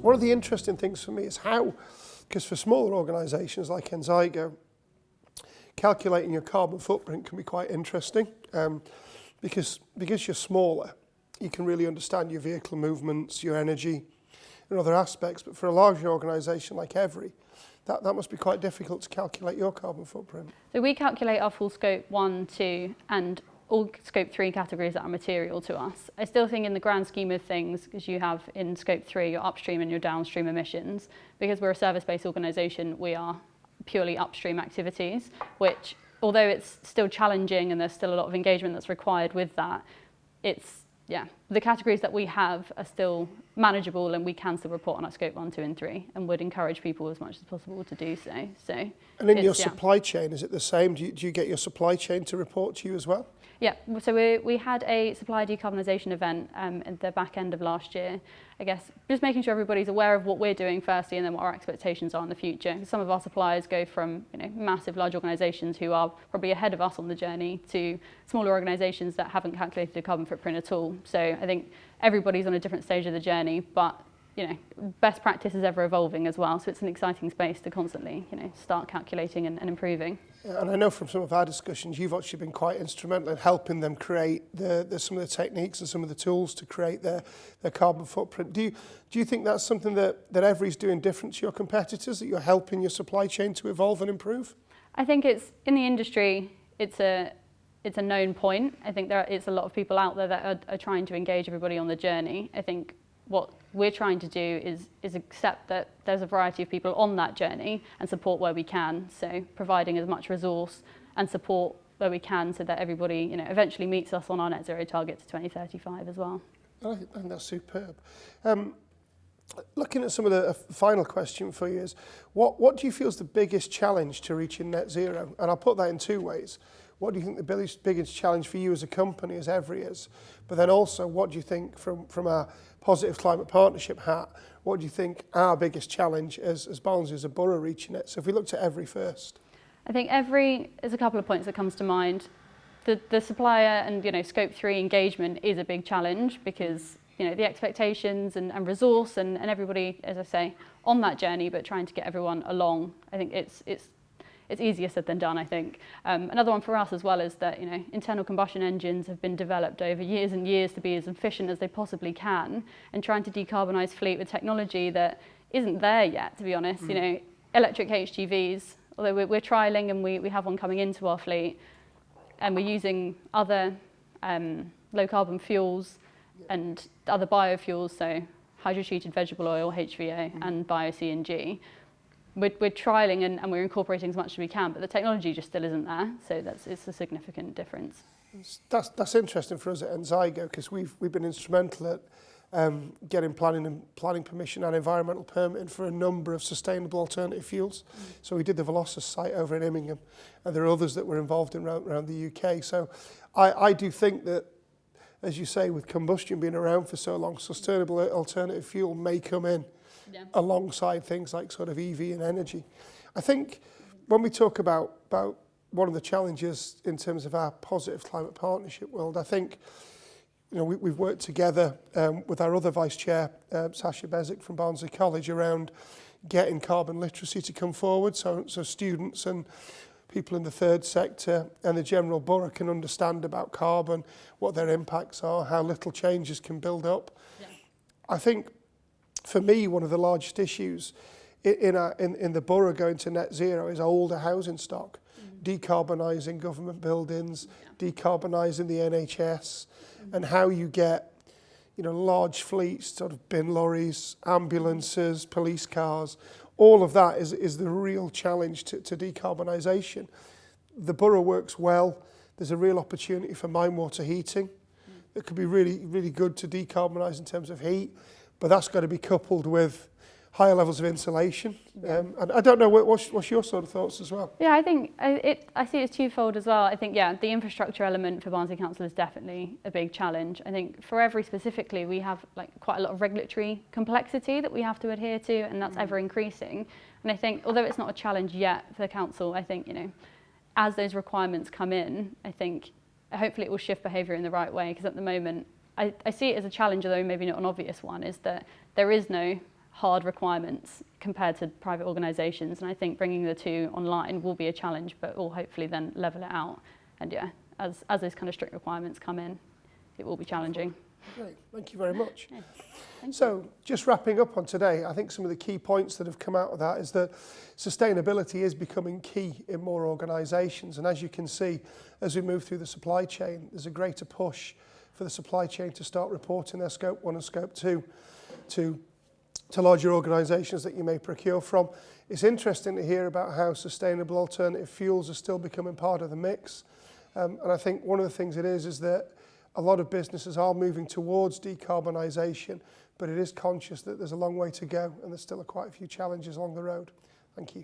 one of the interesting things for me is how, because for smaller organisations like Enzygo, calculating your carbon footprint can be quite interesting, because you're smaller, you can really understand your vehicle movements, your energy, and other aspects. But for a larger organisation like Evri, that must be quite difficult to calculate your carbon footprint. So we calculate our full scope 1, 2, and all scope 3 categories that are material to us. I still think in the grand scheme of things, because you have in scope 3 your upstream and your downstream emissions, because we're a service-based organisation, we are purely upstream activities, which, although it's still challenging and there's still a lot of engagement that's required with that, the categories that we have are still manageable, and we can still report on our scope 1, 2 and 3, and would encourage people as much as possible to do so. And in your supply chain, is it the same? Do you get your supply chain to report to you as well? Yeah, so we had a supply decarbonisation event at the back end of last year. I guess just making sure everybody's aware of what we're doing firstly, and then what our expectations are in the future. Some of our suppliers go from massive large organisations who are probably ahead of us on the journey to smaller organisations that haven't calculated a carbon footprint at all. So I think everybody's on a different stage of the journey, but best practice is ever evolving as well. So it's an exciting space to constantly start calculating and improving. And I know from some of our discussions, you've actually been quite instrumental in helping them create some of the techniques and some of the tools to create their carbon footprint. Do you think that's something that Evri's doing different to your competitors, that you're helping your supply chain to evolve and improve? I think it's in the industry, it's a known point. I think it's a lot of people out there that are trying to engage everybody on the journey. I think what we're trying to do is accept that there's a variety of people on that journey and support where we can. So providing as much resource and support where we can so that everybody eventually meets us on our net zero target to 2035 as well. I think that's superb. Looking at some of the final question for you is, what do you feel is the biggest challenge to reaching net zero? And I'll put that in two ways. What do you think the biggest challenge for you as a company, as Evri is? But then also, what do you think from our Positive Climate Partnership hat, what do you think our biggest challenge as Barnsley as a borough reaching it? So if we look to Evri first. I think Evri is a couple of points that comes to mind. The supplier and scope 3 engagement is a big challenge, because the expectations and resource and everybody, as I say, on that journey, but trying to get everyone along. I think it's easier said than done, I think. Another one for us as well is that internal combustion engines have been developed over years and years to be as efficient as they possibly can, and trying to decarbonise fleet with technology that isn't there yet, to be honest. Electric HGVs, although we're trialling and we have one coming into our fleet, and we're using other low carbon fuels and other biofuels, so hydrotreated vegetable oil, HVO, and bio-CNG. We're trialling and we're incorporating as much as we can, but the technology just still isn't there, so it's a significant difference. That's interesting for us at Enzygo, because we've been instrumental at getting planning permission and environmental permitting for a number of sustainable alternative fuels. So we did the Velocus site over in Immingham, and there are others that were involved around the UK. So I do think that, as you say, with combustion being around for so long, sustainable alternative fuel may come in alongside things like sort of EV and energy. I think when we talk about one of the challenges in terms of our Positive Climate Partnership world, I think we've worked together with our other Vice Chair, Sasha Bezic from Barnsley College, around getting carbon literacy to come forward, so students and people in the third sector and the general borough can understand about carbon, what their impacts are, how little changes can build up. Yeah. I think for me, one of the largest issues in the borough going to net zero is older housing stock, decarbonising government buildings, decarbonising the NHS, and how you get large fleets, sort of bin lorries, ambulances, police cars. All of that is the real challenge to decarbonisation. The borough works well. There's a real opportunity for mine water heating. It could be really, really good to decarbonise in terms of heat, but that's got to be coupled with higher levels of insulation. And I don't know, what's your sort of thoughts as well? Yeah, I think I see it as twofold as well. I think, the infrastructure element for Barnsley Council is definitely a big challenge. I think for Evri specifically, we have quite a lot of regulatory complexity that we have to adhere to, and that's ever increasing. And I think, although it's not a challenge yet for the council, I think, as those requirements come in, I think hopefully it will shift behaviour in the right way, because at the moment, I see it as a challenge, although maybe not an obvious one, is that there is no hard requirements compared to private organisations, and I think bringing the two online will be a challenge, but will hopefully then level it out. And yeah, as those kind of strict requirements come in, it will be challenging. Great, thank you very much. Yeah. Thank So you. just wrapping up on today, I think some of the key points that have come out of that is that sustainability is becoming key in more organisations, and as you can see, as we move through the supply chain, there's a greater push for the supply chain to start reporting their Scope 1 and Scope 2 to larger organisations that you may procure from. It's interesting to hear about how sustainable alternative fuels are still becoming part of the mix. And I think one of the things it is that a lot of businesses are moving towards decarbonisation, but it is conscious that there's a long way to go and there's still quite a few challenges along the road. Thank you.